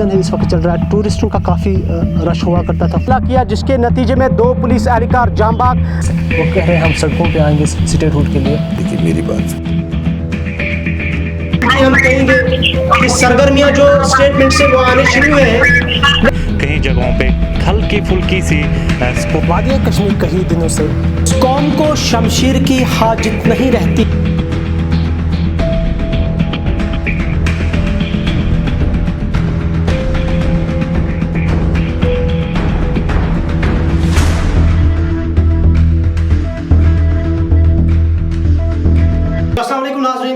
Season है, इस वक्त चल रहा है, टूरिस्टों का काफ़ी रश हुआ करता था। हमला किया जिसके नतीजे में 2 पुलिस एहलकार जाम बाग। वो कह रहे हैं हम सड़कों पे आएंगे सिटी रूट के लिए। देखिए मेरी बात, हम कहेंगे कि सरगर्मियां जो स्टेटमेंट से वो आने शुरू हुए हैं। कई जगहों पे हल्की फुल्की सी वादिया कश्मीर कई दिनों से कौम को शमशीर की हाजत नहीं रहती।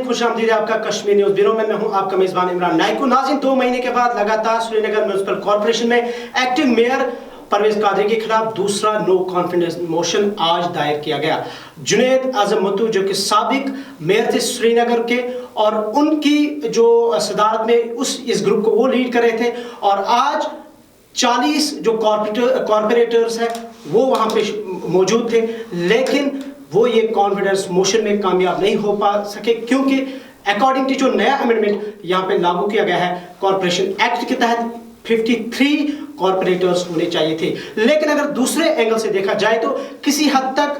खुशामदीद आपका कश्मीर न्यूज़ ब्यूरो में मैं हूं आपका मेजबान इमरान नाइकू। नाज़रीन, 2 महीने के बाद लगातार श्रीनगर म्युनिसिपल कॉर्पोरेशन में एक्टिंग मेयर परवेज कादरी के खिलाफ दूसरा नो कॉन्फिडेंस मोशन आज दायर किया गया। जुनैद आजम मत्तू जो कि साबिक मेयर थे श्रीनगर के और उनकी जो सदारत में इस ग्रुप को वो लीड कर रहे थे और आज 40 जो कॉर्पोरेटर्स हैं वो वहाँ पे मौजूद थे, लेकिन वो ये कॉन्फिडेंस मोशन में कामयाब नहीं हो पा सके क्योंकि अकॉर्डिंग टू जो नया अमेंडमेंट यहाँ पे लागू किया गया है कॉर्पोरेशन एक्ट के तहत 53 कॉर्पोरेटर्स होने चाहिए थे। लेकिन अगर दूसरे एंगल से देखा जाए तो किसी हद तक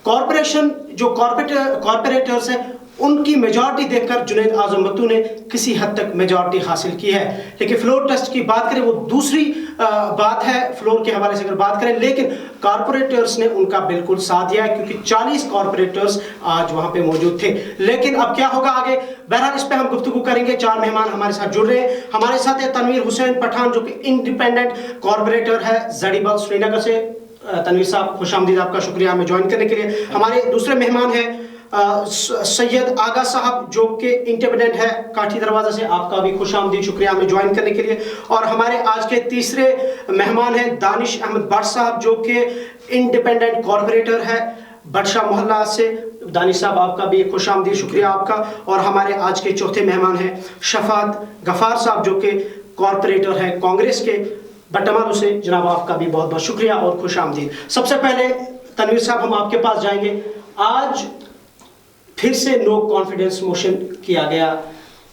कॉर्पोरेशन जो कॉर्पोरेटर्स हैं उनकी मेजॉरिटी देखकर जुनैद आजम मत्तू ने किसी हद तक मेजॉरिटी हासिल की है। लेकिन फ्लोर टेस्ट की बात करें वो दूसरी बात है, फ्लोर के हवाले से अगर बात करें, लेकिन कॉर्पोरेटर्स ने उनका बिल्कुल साथ दिया है क्योंकि 40 कॉर्पोरेटर्स आज वहां पे मौजूद थे। लेकिन अब क्या होगा आगे, बहरहाल इस पे हम गुफ्तगू करेंगे। 4 मेहमान हमारे साथ जुड़ रहे हैं। हमारे साथ है तनवीर हुसैन पठान जो कि इंडिपेंडेंट कॉर्पोरेटर है जड़ीबल श्रीनगर से। तनवीर साहब खुशामदीद, आपका शुक्रिया हमें ज्वाइन करने के लिए। हमारे दूसरे मेहमान हैं सैयद आगा साहब जो कि इंडिपेंडेंट है काठी दरवाजा से, आपका भी खुशामदीद, शुक्रिया हमें ज्वाइन करने के लिए। और हमारे आज के तीसरे मेहमान हैं दानिश अहमद भट्ट साहब जो कि इंडिपेंडेंट कॉर्पोरेटर है बटशाह मोहल्ला से। दानिश साहब आपका भी खुशामदीद, शुक्रिया आपका। और हमारे आज के चौथे मेहमान हैं शफात गफार साहब जो कि कॉर्पोरेटर है कांग्रेस के बट्टामालू से। जनाब आपका भी बहुत बहुत शुक्रिया और खुशामदीद। सबसे पहले तनवीर साहब हम आपके पास जाएंगे। आज फिर से नो कॉन्फिडेंस मोशन किया गया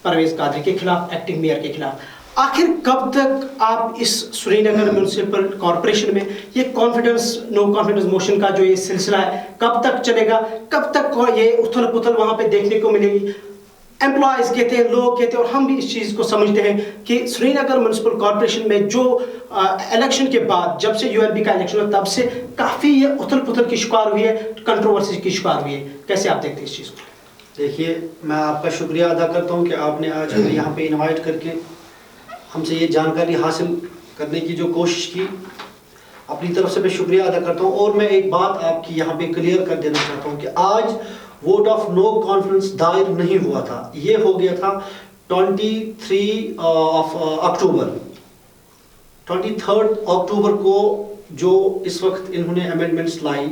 परवेज कादरी के खिलाफ, एक्टिंग मेयर के खिलाफ। आखिर कब तक आप इस श्रीनगर म्युनिसिपल कॉर्पोरेशन में ये नो कॉन्फिडेंस मोशन का जो ये सिलसिला है कब तक चलेगा, कब तक ये उथल पुथल वहां पे देखने को मिलेगी? एम्प्लॉयज कहते हैं, लोग कहते हैं और हम भी इस चीज़ को समझते हैं कि श्रीनगर म्युनिसिपल कॉर्पोरेशन में जो इलेक्शन के बाद जब से यूएलबी का इलेक्शन हुआ तब से काफ़ी ये उथल पुथल की शिकार हुई है, कंट्रोवर्सी की शिकार हुई है। कैसे आप देखते हैं इस चीज़ को? देखिए, मैं आपका शुक्रिया अदा करता हूं कि आपने आज हमें यहाँ पे इनवाइट करके हमसे ये जानकारी हासिल करने की जो कोशिश की, अपनी तरफ से मैं शुक्रिया अदा करता हूँ। और मैं एक बात आपकी यहाँ पे क्लियर कर देना चाहता हूँ कि आज वोट ऑफ नो कॉन्फिडेंस दायर नहीं हुआ था, ये हो गया था 23 अक्टूबर। 23 अक्टूबर को जो इस वक्त इन्होंने अमेंडमेंट्स लाई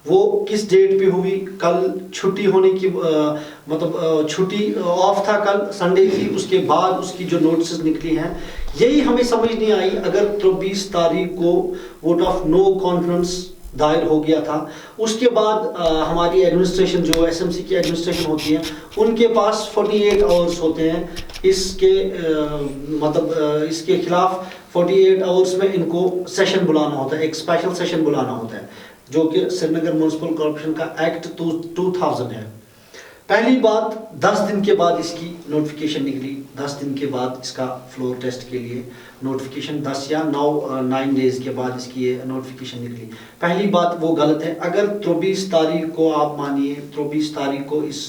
वो किस डेट पे हुई? कल छुट्टी होने की मतलब छुट्टी ऑफ था, कल संडे थी, उसके बाद उसकी जो नोटिस निकली हैं यही हमें समझ नहीं आई। अगर 24 तारीख को वोट ऑफ नो कॉन्फिडेंस दायर हो गया था, उसके बाद हमारी एडमिनिस्ट्रेशन जो एसएमसी की एडमिनिस्ट्रेशन होती है उनके पास 48 आवर्स होते हैं इसके इसके खिलाफ 48 आवर्स में इनको सेशन बुलाना होता है, एक स्पेशल सेशन बुलाना होता है जो कि श्रीनगर म्युनिसिपल कॉर्पोरेशन का एक्ट 2000 है। पहली बात 10 दिन के बाद इसकी नोटिफिकेशन निकली, 10 दिन के बाद इसका फ्लोर टेस्ट के लिए नोटिफिकेशन 10 या 9 डेज के बाद इसकी ये नोटिफिकेशन निकली। पहली बात वो गलत है। अगर 24 तारीख को आप मानिए 24 तारीख को इस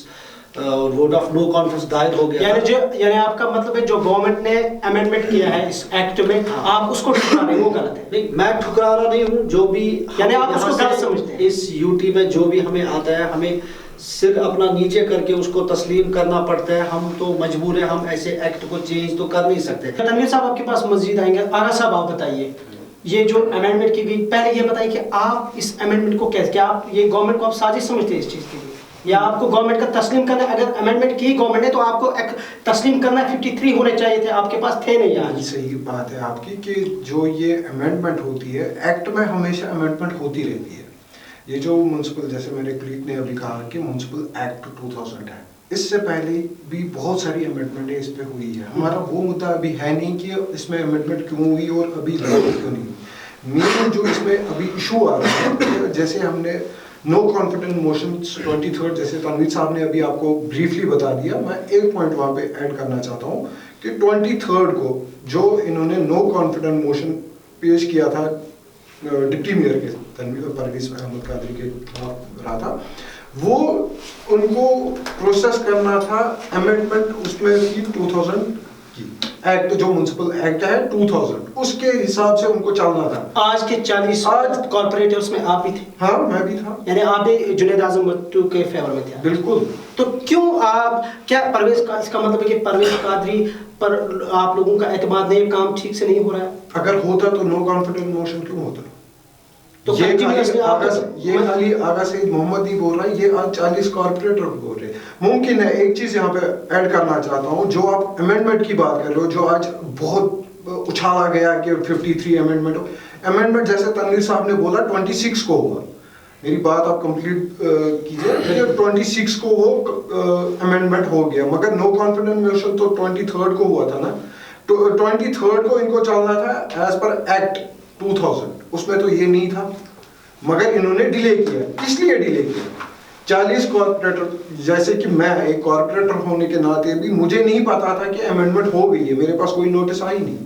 वोट ऑफ नो कॉन्फिडेंस दायर हो गया, यानी आपका मतलब है जो गवर्नमेंट ने अमेंडमेंट किया है इस एक्ट में, आप उसको ठुकरा रहे हैं, वो गलत है? नहीं, मैं ठुकरा रहा नहीं हूँ। जो भी यानी आप उसको गलत समझते हैं? इस यूटी में जो भी हमें आता है हमें सिर अपना नीचे करके उसको तस्लीम करना पड़ता है। हम तो मजबूर है, हम ऐसे एक्ट को चेंज तो कर नहीं सकते। तनवीर साहब आपके पास मजीद आएंगे। आगा साहब आप बताइए, ये जो अमेंडमेंट की गई, पहले ये बताइए कि आप इस अमेंडमेंट को कैसे, क्या आप ये गवर्नमेंट को आप साजिश समझते हैं इस चीज़ के लिए, या आपको गवर्नमेंट का तस्लीम करना? अगर अमेंडमेंट की गवर्नमेंट ने तो आपको तस्लीम करना 53 होने चाहिए थे, आपके पास थे नहीं आज। सही बात है आपकी कि जो ये अमेंडमेंट होती है, एक्ट में हमेशा अमेंडमेंट होती रहती है। ये जो म्युनिसिपल, जैसे मेरे क्लीग ने अभी कहा कि म्युनिसिपल एक्ट 2000 है, इससे पहले भी बहुत सारी अमेंडमेंटें इस पे हुई है। हमारा वो मुद्दा अभी है नहीं कि इसमें अमेंडमेंट क्यों हुई और अभी लागू क्यों नहीं हुई। मेन जो इसमें अभी इशू आ रहा है, जैसे हमने नो कॉन्फिडेंस मोशन 23rd, जैसे तनवीर साहब ने अभी आपको ब्रीफली बता दिया, मैं एक पॉइंट वहाँ पे ऐड करना चाहता हूँ कि 23rd को जो इन्होंने नो कॉन्फिडेंस मोशन पेश किया था डिप्टी मेयर के परवेज अहमद कादरी के खिलाफ रहा था, वो उनको प्रोसेस करना था अमेंडमेंट उसमें थी 2000 की एक्ट, जो म्युनिसिपल एक्ट है 2000, उसके हिसाब से उनको चलना था। आज के 40 कॉर्पोरेटर्स में आप ही थे? हाँ, मैं भी था। यानी आप भी जुनैद आजम भुट्टो के फेवर में थे? बिल्कुल। तो क्यों आप, क्या परवेज का, इसका मतलब है कि परवेज कादरी पर आप लोगों का एतमाद नहीं, काम ठीक से नहीं हो रहा है? अगर होता तो नो कॉन्फिडेंस मोशन क्यों होता? तो ये continuously खाली आगा सईद मोहम्मद ही बोल रहा है, ये आज 40 कॉर्पोरेटर बोल रहे हैं। मुमकिन है, एक चीज यहाँ पे ऐड करना चाहता हूँ, जो आप अमेंडमेंट की बात कर रहे हो, जो आज बहुत उछाला गया कि 53 अमेंडमेंट जैसे तनवीर साहब ने बोला 26 को हुआ। मेरी बात आप कंप्लीट कीजिए, 26 को वो अमेंडमेंट हो गया, मगर नो कॉन्फिडेंस मोशन तो 23rd को हुआ था ना। तो 23rd को इनको चलना था एज पर एक्ट 2000, उसमें तो ये नहीं था, मगर इन्होंने डिले किया। किस लिए डिले किया? 40 कॉर्पोरेटर, जैसे कि मैं एक कॉर्पोरेटर होने के नाते भी मुझे नहीं पता था कि अमेंडमेंट हो गई है, मेरे पास कोई नोटिस आई नहीं।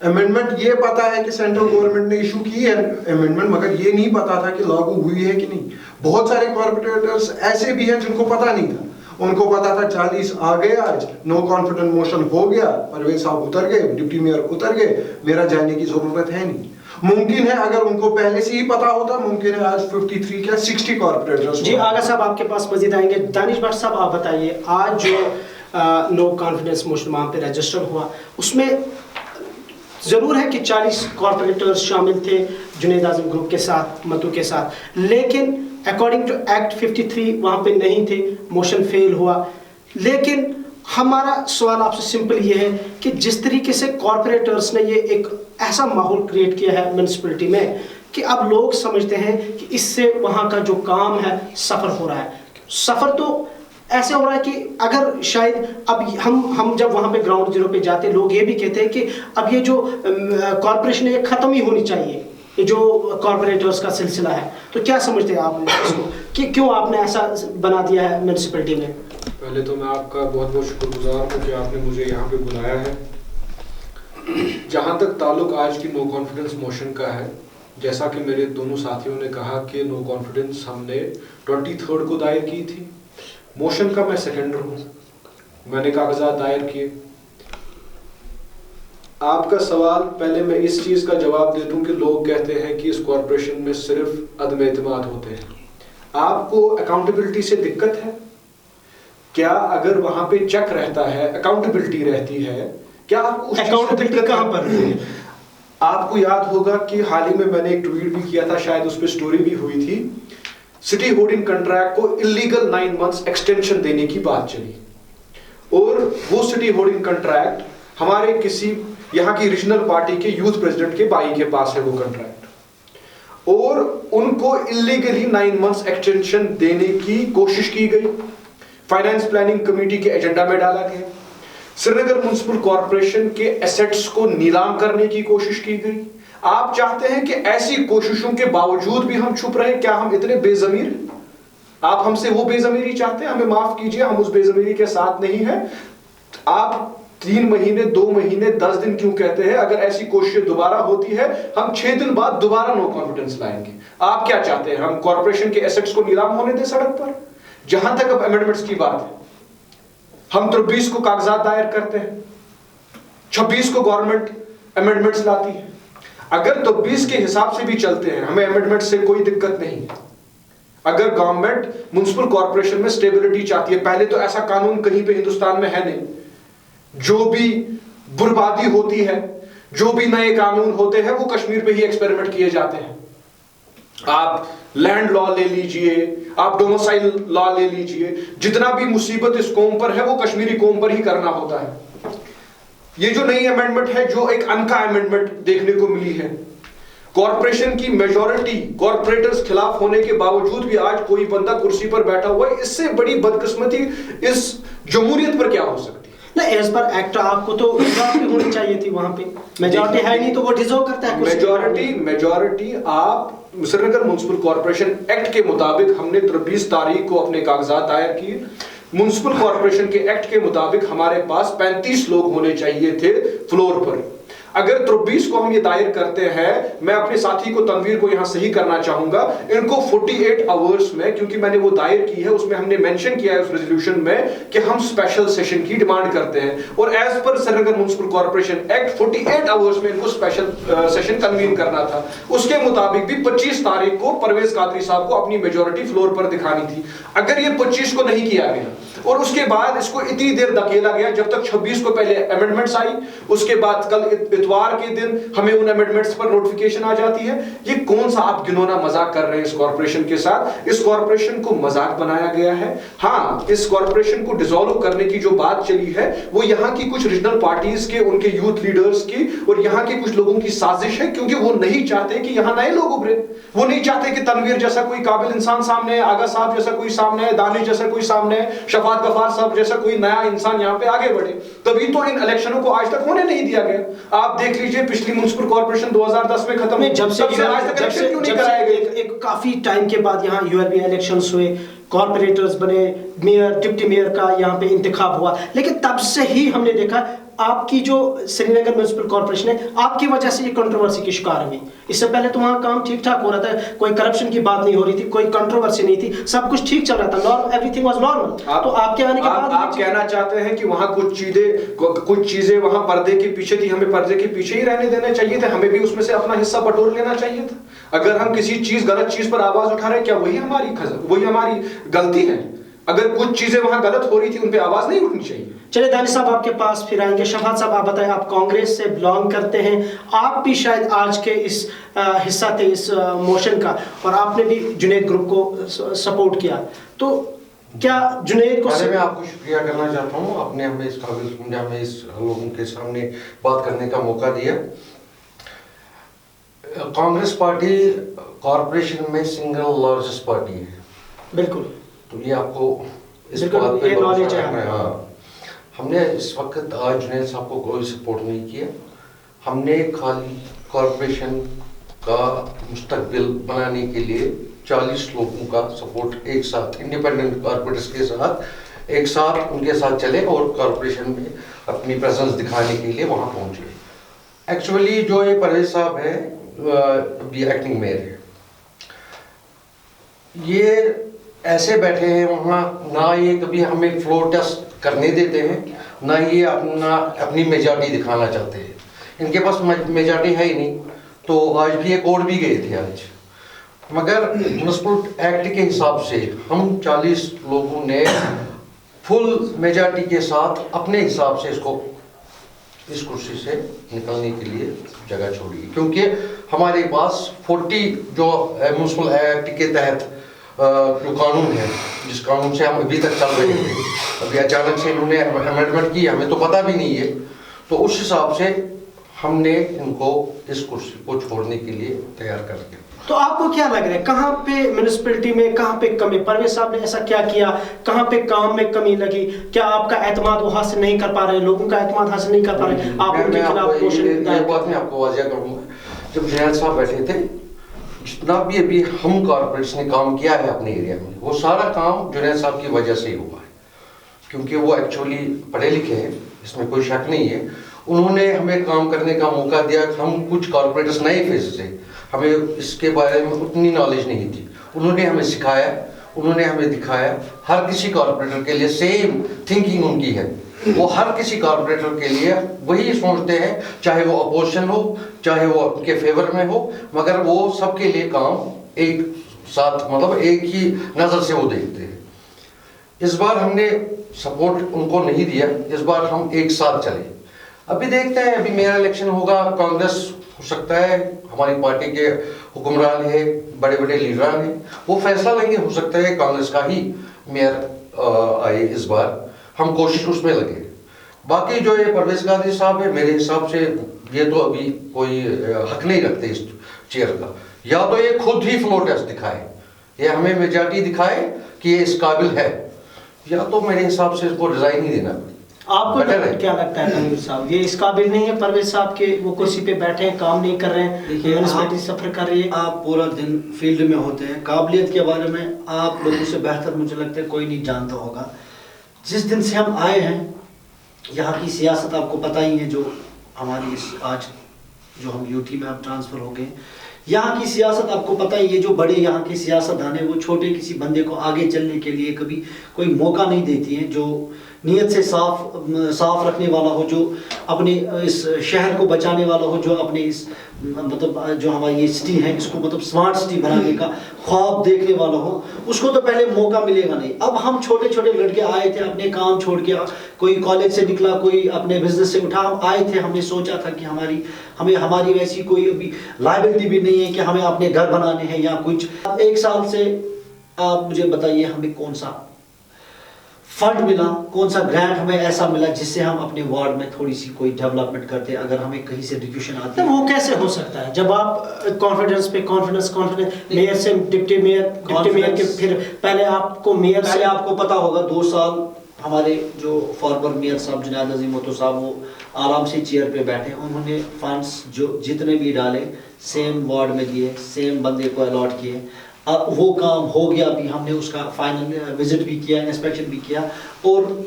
अमेंडमेंट ये पता है कि सेंट्रल गवर्नमेंट ने इशू की है अमेंडमेंट, मगर ये नहीं पता था कि लागू हुई है कि नहीं। बहुत सारे कॉर्पोरेटर्स ऐसे भी हैं जिनको पता नहीं था, उनको पता था 40 आ गए, आज नो कॉन्फिडेंस मोशन हो गया, परवेज साहब उतर गए, डिप्टी मेयर उतर गए, मेरा जाने की जरूरत है नहीं। मुमकिन है अगर उनको पहले से ही पता होता, मुमकिन है आज 53 क्या 60 कॉर्पोरेटर्स। जी आगा साहब आपके पास मजीद आएंगे। दानिश भट्ट साहब आप बताइए, आज जो नो कॉन्फिडेंस मोशन वहाँ पे रजिस्टर हुआ, उसमें ज़रूर है कि 40 कॉर्पोरेटर्स शामिल थे जुनैद आजम ग्रुप के साथ, मतू के साथ, लेकिन अकॉर्डिंग टू एक्ट 53 वहाँ पे नहीं थे, मोशन फेल हुआ। लेकिन हमारा सवाल आपसे सिंपल ये है कि जिस तरीके से कॉर्पोरेटर्स ने ये एक ऐसा माहौल क्रिएट किया है म्यूनिसिपैलिटी में कि अब लोग समझते हैं कि इससे वहाँ का जो काम है सफ़र हो रहा है। सफ़र तो ऐसे हो रहा है कि अगर शायद अब हम जब वहाँ पे ग्राउंड जीरो पे जाते, लोग ये भी कहते हैं कि अब ये जो कॉर्पोरेशन है ये ख़त्म ही होनी चाहिए, ये जो कॉर्पोरेटर्स का सिलसिला है। तो क्या समझते हैं आप इसको कि क्यों आपने ऐसा बना दिया है म्यूनिसिपैलिटी में? पहले तो मैं आपका बहुत बहुत शुक्रगुजार हूँ कि आपने मुझे यहाँ पे बुलाया है। जहाँ तक ताल्लुक आज की नो कॉन्फिडेंस मोशन का है, जैसा कि मेरे दोनों साथियों ने कहा कि नो कॉन्फिडेंस हमने 23rd को दायर की थी। मोशन का मैं सेकेंडर हूँ, मैंने कागजात दायर किए। आपका सवाल, पहले मैं इस चीज़ का जवाब दे दूँ कि लोग कहते हैं कि इस कॉरपोरेशन में सिर्फ अदम एतमाद होते हैं। आपको अकाउंटेबिलिटी से दिक्कत है क्या? अगर वहाँ पे चेक रहता है, अकाउंटेबिलिटी रहती है, क्या आपको अकाउंटेबिलिटी कहाँ पर है? आपको याद होगा कि हाल ही में मैंने एक ट्वीट भी किया था, शायद उस पर स्टोरी भी हुई थी। सिटी होर्डिंग कॉन्ट्रैक्ट को इलीगल 9 मंथ्स एक्सटेंशन देने की बात चली, और वो सिटी होर्डिंग कॉन्ट्रैक्ट हमारे किसी यहाँ की रीजनल पार्टी के यूथ प्रेसिडेंट के भाई के पास है वो कॉन्ट्रैक्ट, और उनको इलीगली 9 मंथ्स एक्सटेंशन देने की कोशिश की गई। फाइनेंस प्लानिंग कमेटी के एजेंडा में डाला गया। श्रीनगर म्युनिसिपल कॉर्पोरेशन के एसेट्स को नीलाम करने की कोशिश की गई। आप चाहते हैं कि ऐसी कोशिशों के बावजूद भी हम छुप रहे? क्या हम इतने बेजमीर? आप हमसे वो बेजमीरी चाहते हैं? हमें माफ कीजिए, हम उस बेजमीरी के साथ नहीं हैं। आप 3 महीने, 2 महीने, 10 दिन क्यों कहते हैं? अगर ऐसी कोशिश दोबारा होती है, हम 6 दिन बाद दोबारा नो कॉन्फिडेंस लाएंगे। आप क्या चाहते हैं? हम कॉर्पोरेशन के एसेट्स को नीलाम होने दें सड़क पर? जहां तक अब अमेंडमेंट्स की बात है, हम 23 को कागजात दायर करते हैं, 26 को गवर्नमेंट अमेंडमेंट्स लाती है। अगर 23 के हिसाब से भी चलते हैं, हमें अमेंडमेंट से कोई दिक्कत नहीं है। अगर गवर्नमेंट म्युनिसिपल कॉर्पोरेशन में स्टेबिलिटी चाहती है, पहले तो ऐसा कानून कहीं पे हिंदुस्तान में है नहीं। जो भी बर्बादी होती है, जो भी नए कानून होते हैं, वो कश्मीर पे ही एक्सपेरिमेंट किए जाते हैं। आप लैंड लॉ ले लीजिए, आप डोमिसाइल लॉ ले लीजिए, जितना भी मुसीबत इस कौम पर है वो कश्मीरी कौम पर ही करना होता है। ये जो नई अमेंडमेंट है, जो एक अनका अमेंडमेंट देखने को मिली है, कॉर्पोरेशन की मेजॉरिटी कॉर्पोरेटर्स खिलाफ होने के बावजूद भी आज कोई बंदा कुर्सी पर बैठा हुआ है। इससे बड़ी बदकिस्मती इस जमहूरियत पर क्या हो सकती है? नहीं, एज पर एक्ट आपको तो मेजॉरिटी होनी चाहिए थी, वहां पे मेजॉरिटी है नहीं तो वो डिजर्व करता है। मेजॉरिटी आप श्रीनगर म्युनिसिपल कॉर्पोरेशन एक्ट के मुताबिक हमने 23 तारीख को अपने कागजात दायर किए। म्युनिसिपल कॉर्पोरेशन के एक्ट के मुताबिक हमारे पास 35 लोग होने चाहिए थे फ्लोर पर। अगर 23 को हम ये दायर करते हैं, मैं अपने साथी को तनवीर को यहां सही करना चाहूंगा, इनको 48 आवर्स में, क्योंकि मैंने वो दायर की है, उसमें हमने मेंशन किया है उस रेजोल्यूशन में कि हम स्पेशल सेशन की डिमांड करते हैं और as per Srinagar municipal corporation act 48 hours में इनको स्पेशल सेशन कन्वीन करना था। उसके मुताबिक भी 25 तारीख को परवेज कादरी साहब को अपनी मेजॉरिटी फ्लोर पर दिखानी थी। अगर ये 25 को नहीं किया गया और उसके बाद इसको इतनी देर धकेला गया जब तक 26 को पहले अमेंडमेंट्स आई, उसके बाद कल इतवार के दिन हमें उन अमेंडमेंट्स पर नोटिफिकेशन आ जाती है। ये कौन सा आप घिनौना मजाक कर रहे हैं इस कॉर्पोरेशन के साथ? इस कॉर्पोरेशन को मजाक बनाया गया है। हाँ, इस कॉर्पोरेशन को डिसॉल्व करने की जो बात चली है वो यहाँ की कुछ रीजनल पार्टीज के, उनके यूथ लीडर्स की और यहाँ के कुछ लोगों की साजिश है, क्योंकि वो नहीं चाहते कि यहाँ नए लोग उभरे। वो नहीं चाहते कि तनवीर जैसा कोई काबिल इंसान सामने है, आगा साहब जैसा कोई सामने है, दानिश जैसा कोई सामने है, शफात गफार साहब जैसा कोई नया इंसान यहाँ पे आगे बढ़े। तभी तो इन इलेक्शनों को आज तक होने नहीं दिया गया। आप देख लीजिए, पिछली म्युनिसिपल कॉर्पोरेशन 2010 में खत्म, जब से आज तक इलेक्शन क्यों नहीं कराए गए? एक काफी टाइम के बाद यहाँ यूएलबी इलेक्शंस हुए, कॉर्पोरेटर्स बने, मेयर डिप्टी मेयर का यहाँ पे इंतखाब हुआ, लेकिन तब से ही हमने देखा आपकी जो श्रीनगर म्युनिसिपल कॉर्पोरेशन है, आपकी वजह से ये कंट्रोवर्सी की शिकार हुई। इससे पहले तो वहाँ काम ठीक ठाक हो रहा था, कोई करप्शन की बात नहीं हो रही थी, कोई कंट्रोवर्सी नहीं थी, सब कुछ ठीक चल रहा था, नॉर्मल, एवरीथिंग वाज नॉर्मल। तो आपके आने के बाद आप कहना चाहते हैं कि वहाँ कुछ चीजें वहाँ पर्दे के पीछे थी, हमें पर्दे के पीछे ही रहने देने चाहिए थे, हमें भी उसमें से अपना हिस्सा बटोर लेना चाहिए था। अगर हम किसी गलत चीज पर आवाज उठा रहे हैं, क्या वही हमारी गलती है? अगर कुछ चीजें वहां गलत हो रही थी, उन पे आवाज नहीं उठनी चाहिए। चलिए दानिश साहब आपके पास फिर आएंगे। शफात साहब आप बताएं, आप कांग्रेस से बिलोंग करते हैं, आप भी शायद आज के इस हिस्सा थे इस मोशन का, और आपने भी जुनैद ग्रुप को सपोर्ट किया, तो क्या जुनैद को मैं आपको शुक्रिया करना चाहता हूँ, आपने हमें इस काबिल समझा, हमें इस लोगों के सामने बात करने का मौका दिया। कांग्रेस पार्टी कॉर्पोरेशन में सिंगल लार्जेस्ट पार्टी है। बिल्कुल, तो ये आपको इस बात पे नॉलेज है। हाँ, हमने इस वक्त आज जुनैद साहब को कोई सपोर्ट नहीं किया, हमने खाली कॉर्पोरेशन का मुस्तकबिल बनाने के लिए 40 लोगों का सपोर्ट एक साथ, इंडिपेंडेंट कॉर्पोरेटर्स के साथ एक साथ उनके साथ चले और कॉर्पोरेशन में अपनी प्रेजेंस दिखाने के लिए वहाँ पहुँचे। एक्चुअली जो ये परवेज साहब है, अभी एक्टिंग मेयर है, ये ऐसे बैठे हैं वहाँ, ना ये कभी हमें फ्लोर टेस्ट करने देते हैं, ना ये अपनी मेजॉरिटी दिखाना चाहते हैं। इनके पास मेजॉरिटी है ही नहीं, तो आज भी ये कोर्ट भी गए थे आज। मगर म्युनिसिपल एक्ट के हिसाब से हम 40 लोगों ने फुल मेजॉरिटी के साथ अपने हिसाब से इस कुर्सी से निकलने के लिए जगह छोड़ी, क्योंकि हमारे पास 40 जो म्युनिसिपल एक्ट के तहत जो कानून है, जिस कानून से हम अभी तक चल रहे थे, अभी अचानक से इन्होंने अमेंडमेंट की, हमें तो पता भी नहीं है, तो उस हिसाब से हमने इनको इस कुर्सी को छोड़ने के लिए तैयार कर दिया। तो आपको क्या लग रहा है, कहाँ पे म्युनिसिपैलिटी में कहाँ पे कमी, परवेज साहब ने ऐसा क्या किया, कहाँ पे काम में कमी लगी? क्या आपका एतमाद वो हासिल नहीं कर पा रहे, लोगों का एतमाद हासिल नहीं कर पा रहे, आप उनके खिलाफ ये बात मैं आपको वाज़िया करूँगा। जब जुनैद साहब बैठे थे, जितना भी अभी हम कॉर्पोरेट्स ने काम किया है अपने एरिया में, वो सारा काम जुनैद साहब की वजह से ही हुआ है, क्योंकि वो एक्चुअली पढ़े लिखे हैं, इसमें कोई शक नहीं है। उन्होंने हमें काम करने का मौका दिया। हम कुछ कॉर्पोरेटर्स नए फेस थे, हमें इसके बारे में उतनी नॉलेज नहीं थी, उन्होंने हमें सिखाया, उन्होंने हमें दिखाया। हर किसी कॉर्पोरेटर के लिए सेम थिंकिंग उनकी है, वो हर किसी कॉर्पोरेटर के लिए वही सोचते हैं, चाहे वो अपोजिशन हो, चाहे वो उनके फेवर में हो, मगर वो सबके लिए काम एक साथ, मतलब एक ही नज़र से वो देखते हैं। इस बार हमने सपोर्ट उनको नहीं दिया, इस बार हम एक साथ चले। अभी देखते हैं, अभी मेरा इलेक्शन होगा, कांग्रेस हो सकता है, हमारी पार्टी के हुक्मरान है, बड़े बड़े लीडरान हैं, वो फैसला लेंगे, हो सकता है कांग्रेस का ही मेयर आए इस बार। हम कोशिश उसमें लगे, बाकी जो ये परवेज कादरी साहब है, मेरे हिसाब से ये तो अभी कोई हक नहीं रखते इस चेयर का। या तो ये खुद ही फ्लो टेस्ट दिखाए, ये हमें मेजॉरिटी दिखाए कि ये इस काबिल है, या तो मेरे हिसाब से इसको रिजाइन ही देना पड़ेगा। आपको बेटर है। क्या लगता है तनवीर साहब, ये इस काबिल नहीं है परवेज साहब के, वो कुर्सी पे बैठे हैं, काम नहीं कर रहे हैं, देखिए, म्युनिसिपैलिटी सफर कर रही है? आप पूरा दिन फील्ड में होते हैं, काबिलियत के बारे में आप लोगों से बेहतर मुझे लगता है कोई नहीं जानता होगा। जिस दिन से हम आए हैं, यहाँ की सियासत आपको पता ही है, जो हमारी इस आज जो हम यूटी में अब ट्रांसफ़र हो गए, यहाँ की सियासत आपको पता ही है। जो बड़े यहाँ के सियासतदान हैं वो छोटे किसी बंदे को आगे चलने के लिए कभी कोई मौका नहीं देती हैं। जो नीयत से साफ रखने वाला हो, जो अपने इस शहर को बचाने वाला हो, जो अपने इस मतलब जो हमारी ये सिटी है इसको मतलब स्मार्ट सिटी बनाने का ख्वाब देखने वाला हो, उसको तो पहले मौका मिलेगा नहीं। अब हम छोटे छोटे लड़के आए थे, अपने काम छोड़ के, कोई कॉलेज से निकला, कोई अपने बिजनेस से उठा, हम आए थे, हमने सोचा था कि हमारी वैसी कोई अभी लायबिलिटी भी नहीं है कि हमें अपने घर बनाने हैं या कुछ। 1 साल से आप मुझे बताइए हमें कौन सा फंड मिला, कौन सा ग्रांट हमें ऐसा मिला जिससे हम अपने वार्ड में थोड़ी सी कोई डेवलपमेंट करते, अगर हमें कहीं से रिक्वेशन आती तो है। वो कैसे हो सकता है जब आप कॉन्फिडेंस पे कॉन्फिडेंस मेयर से डिप्टी मेयर के फिर पहले आपको मेयर से आपको पता होगा 2 साल हमारे जो फॉर्मर मेयर साहब जुनैद नज़ीम मोतो साहब वो आराम से चेयर पे बैठे, उन्होंने फंड्स जो जितने भी डाले सेम वार्ड में दिए, सेम बंदे को अलॉट किए। अब वो काम हो गया, अभी हमने उसका फाइनल विजिट भी किया, इंस्पेक्शन भी किया, और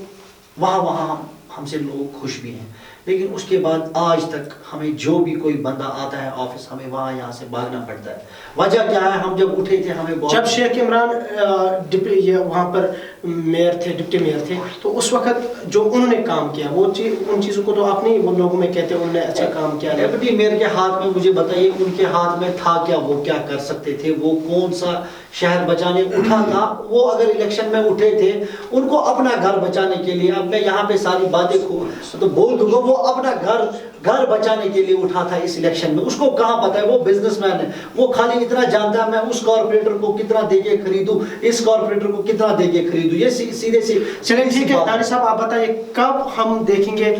वहाँ हमसे लोग खुश भी हैं। लेकिन उसके बाद आज तक हमें जो भी कोई बंदा आता है ऑफिस, हमें यहाँ से भागना पड़ता है। वजह क्या है, हम जब उठे थे हमें जब शेख इमरान ये वहाँ पर मेयर थे, डिप्टी मेयर थे, तो उस वक्त जो उन्होंने काम किया वो उन चीज़ों को तो आप नहीं वो लोगों में कहते उन्होंने अच्छा काम किया। डिप्टी मेयर के हाथ में, मुझे बताइए उनके हाथ में था क्या, वो क्या कर सकते थे, वो कौन सा शहर बचाने उठा था? वो अगर इलेक्शन में उठे थे उनको अपना घर बचाने के लिए, अब मैं यहाँ पे सारी बातें तो बोल दूंगा, वो अपना घर बचाने के लिए उठा था इस इलेक्शन में। उसको कहाँ पता है, वो बिजनेसमैन है, वो खाली इतना जानता है मैं उस कॉर्पोरेटर को कितना देके खरीदूं, इस कॉर्पोरेटर को कितना देके खरीदूं। ये सीधे से चलें ठीक है। दानिश साहब आप बताइए कब हम देखेंगे,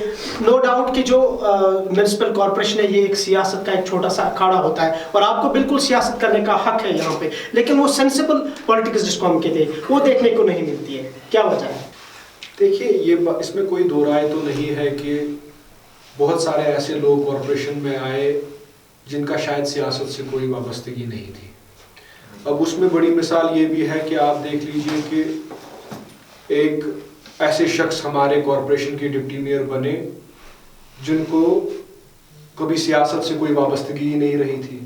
नो डाउट कि जो म्युनिसिपल कॉर्पोरेशन है ये एक सियासत का एक छोटा सा अखाड़ा होता है और आपको बिल्कुल सियासत करने का हक है यहाँ पे, लेकिन वो सेंसिबल पॉलिटिक्स जिसको हम कहते हैं वो देखने को नहीं मिलती है, क्या वजह है? देखिए, ये इसमें कोई दो राय तो नहीं है कि बहुत सारे ऐसे लोग कॉरपोरेशन में आए जिनका शायद सियासत से कोई वाबस्तगी नहीं थी। अब उसमें बड़ी मिसाल ये भी है कि आप देख लीजिए कि एक ऐसे शख्स हमारे कॉरपोरेशन के डिप्टी मेयर बने जिनको कभी सियासत से कोई वाबस्तगी ही नहीं रही थी।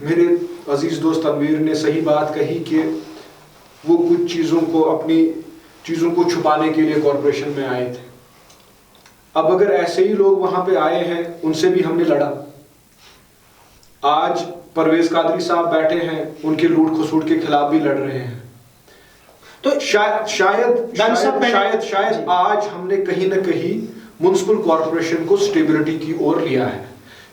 मेरे अजीज दोस्त तनवीर ने सही बात कही कि वो कुछ अपनी चीज़ों को छुपाने के लिए कॉरपोरेशन में आए थे। अब अगर ऐसे ही लोग वहां पे आए हैं, उनसे भी हमने लड़ा। आज परवेज कादरी साहब बैठे हैं, उनके लूट खसूट के खिलाफ भी लड़ रहे हैं। तो शायद आज हमने कहीं ना कहीं म्युनिसिपल कॉरपोरेशन को स्टेबिलिटी की ओर लिया है।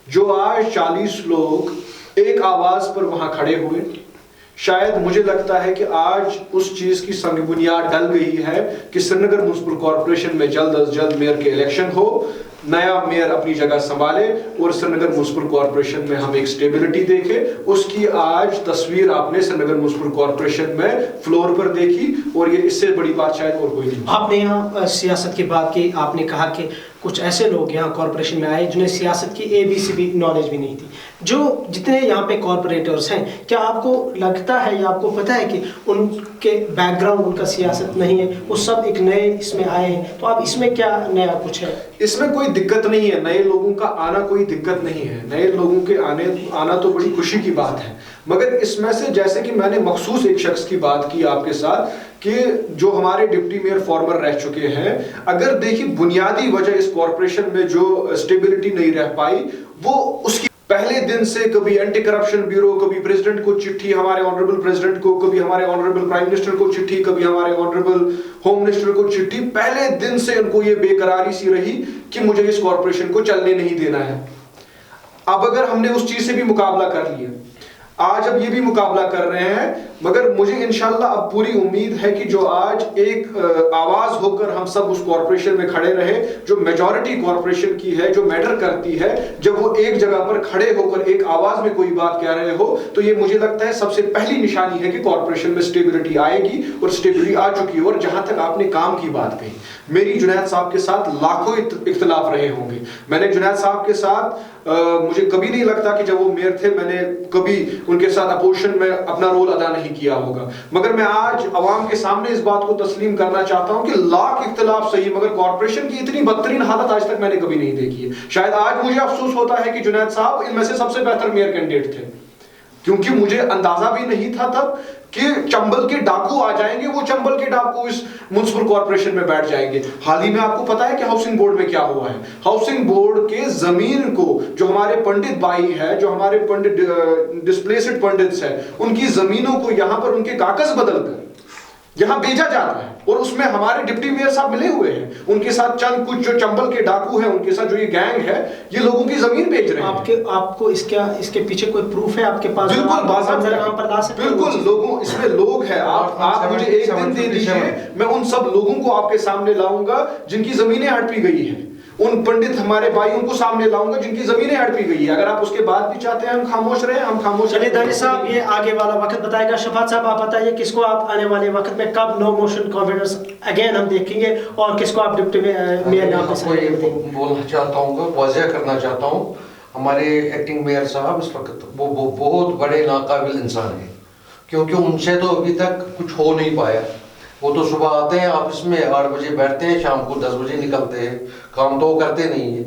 जो आज 40 लोग एक आवाज पर वहां खड़े हुए, शायद मुझे लगता है कि आज उस चीज की संग बुनियाद डल गई है कि श्रीनगर म्युनिसिपल कॉरपोरेशन में जल्द अज जल्द मेयर के इलेक्शन हो, नया मेयर अपनी जगह संभाले और श्रीनगर म्युनिसिपल कॉरपोरेशन में हम एक स्टेबिलिटी देखें। उसकी आज तस्वीर आपने श्रीनगर म्युनिसिपल कॉरपोरेशन में फ्लोर पर देखी और ये इससे बड़ी बात शायद और कोई नहीं। आपने यहाँ सियासत की बात की, आपने कहा कि कुछ ऐसे लोग यहाँ कॉरपोरेशन में आए जिन्हें सियासत की ABC नॉलेज भी नहीं थी। जो जितने यहाँ पे कॉरपोरेटर्स हैं, क्या आपको लगता है या आपको पता है कि उनके बैकग्राउंड, उनका सियासत नहीं है, वो सब एक नए इसमें आए हैं, तो अब इसमें क्या नया कुछ है? इसमें कोई दिक्कत नहीं है, नए लोगों का आना कोई दिक्कत नहीं है, नए लोगों के आना तो बड़ी खुशी की बात है। मगर इसमें से जैसे कि मैंने मखसूस एक शख्स की बात की आपके साथ कि जो हमारे डिप्टी मेयर फॉर्मर रह चुके हैं, अगर देखिए बुनियादी वजह इस कॉरपोरेशन में जो स्टेबिलिटी नहीं रह पाई, वो उसकी पहले दिन से कभी एंटी करप्शन ब्यूरो, कभी प्रेसिडेंट को चिट्ठी, हमारे ऑनरेबल प्रेसिडेंट को, कभी हमारे ऑनरेबल प्राइम मिनिस्टर को चिट्ठी, कभी हमारे ऑनरेबल होम मिनिस्टर को चिट्ठी, पहले दिन से उनको ये बेकरारी सी रही कि मुझे इस कॉरपोरेशन को चलने नहीं देना है। अब अगर हमने उस चीज से भी मुकाबला कर लिया, आज अब ये भी मुकाबला कर रहे हैं, मगर मुझे इंशाल्लाह अब पूरी उम्मीद है कि जो आज एक आवाज होकर हम सब उस कॉरपोरेशन में खड़े रहे, जो मेजॉरिटी कॉरपोरेशन की है, जो मैटर करती है, जब वो एक जगह पर खड़े होकर एक आवाज में कोई बात कह रहे हो, तो ये मुझे लगता है सबसे पहली निशानी है कि कॉरपोरेशन में स्टेबिलिटी आएगी, और स्टेबिलिटी आ चुकी है। और जहां तक आपने काम की बात कही, मेरी जुनैद साहब के साथ लाखों इख्तिलाफ रहे होंगे। मैंने जुनैद साहब के साथ मुझे कभी नहीं लगता कि जब वो मेयर थे मैंने कभी उनके साथ अपोजिशन में अपना रोल अदा नहीं किया होगा, मगर मैं आज अवाम के सामने इस बात को तस्लीम करना चाहता हूं कि लाख इख्तिलाफ सही, मगर कॉरपोरेशन की इतनी बदतरीन हालत आज तक मैंने कभी नहीं देखी है। शायद आज मुझे अफसोस होता है कि जुनैद साहब इनमें से सबसे बेहतर मेयर कैंडिडेट थे, क्योंकि मुझे अंदाजा भी नहीं था तब कि चंबल के डाकू आ जाएंगे, वो चंबल के डाकू इस म्युनिसिपल कॉर्पोरेशन में बैठ जाएंगे। हाल ही में आपको पता है कि हाउसिंग बोर्ड में क्या हुआ है। हाउसिंग बोर्ड के जमीन को जो हमारे पंडित भाई है, जो हमारे पंडित डिस्प्लेस्ड पंडित्स है, उनकी जमीनों को यहां पर उनके कागज बदलकर यहां भेजा जाता है, और उसमें हमारे डिप्टी मेयर साहब मिले हुए हैं, उनके साथ चंद कुछ जो चंबल के डाकू हैं, उनके साथ जो ये गैंग है, ये लोगों की जमीन बेच रहे हैं। आपको इसके पीछे कोई प्रूफ है आपके पास? बिल्कुल बाजार पर ला सकते हैं। बिल्कुल, लोगों इसमें लोग हैं। आप मुझे एक दिन दे दीजिए, मैं उन सब लोगों को आपके सामने लाऊंगा जिनकी जमीनें हड़पी गई हैं, उन पंडित हमारे भाइयों को सामने लाऊंगा जिनकी जमीनें हड़पी गई है। अगर आप उसके बाद भी चाहते हैं हम खामोश रहे, हम खामोश। चलिए दानिश साहब, ये आगे वाला वक्त बताएगा। शफात साहब, आप बताइए किसको आप आने वाले वक्त में कब नो मोशन कॉन्फिडेंस अगेन हम देखेंगे, और किसको आप डिप्टी मेयर नाम पे बोलना चाहता हूँ, वाज़ेह करना चाहता हूँ, हमारे एक्टिंग मेयर साहब इस वक्त वो बहुत बड़े नाकाबिल इंसान हैं, क्योंकि उनसे तो अभी तक कुछ हो नहीं पाया। वो तो सुबह आते हैं ऑफिस में 8 बजे बैठते हैं, शाम को 10 बजे निकलते हैं, काम तो वो करते नहीं है।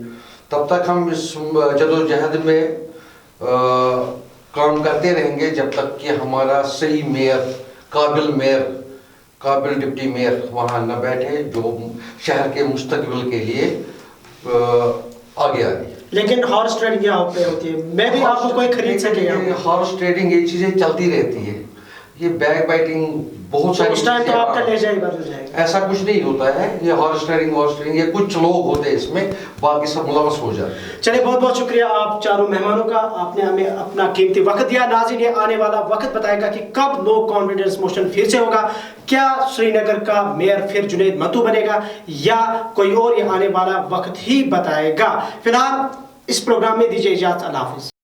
तब तक हम इस जदोजहद में काम करते रहेंगे जब तक कि हमारा सही मेयर, काबिल डिप्टी मेयर वहाँ न बैठे, जो शहर के मुस्तकबिल के लिए आगे आए। लेकिन हॉर्स ट्रेडिंग क्या होती है? मैं भी आपको कोई खरीद सकेगा? हॉर्स ट्रेडिंग ये चीजें चलती रहती है, ये बैक बाइटिंग बहुत सारी, उस टाइम तो आपका ले जाएगा, बदल जाएगा। ऐसा कुछ नहीं होता है। ये हॉर्स ट्रेडिंग ये कुछ लोग होते हैं इसमें, बाकी सब मुलवस हो जाते हैं। चलिए, बहुत बहुत शुक्रिया आप चारों मेहमानों का, आपने हमें अपना कीमती वक्त दिया। नाज़रीन, ये आने वाला वक्त बताएगा कि कब नो कॉन्फिडेंस मोशन फिर से होगा। क्या श्रीनगर का मेयर फिर जुनैद मतू बनेगा या कोई और? ये आने वाला वक्त ही बताएगा। फिलहाल इस प्रोग्राम में दीजिए इजाजत। अल्लाह हाफिज।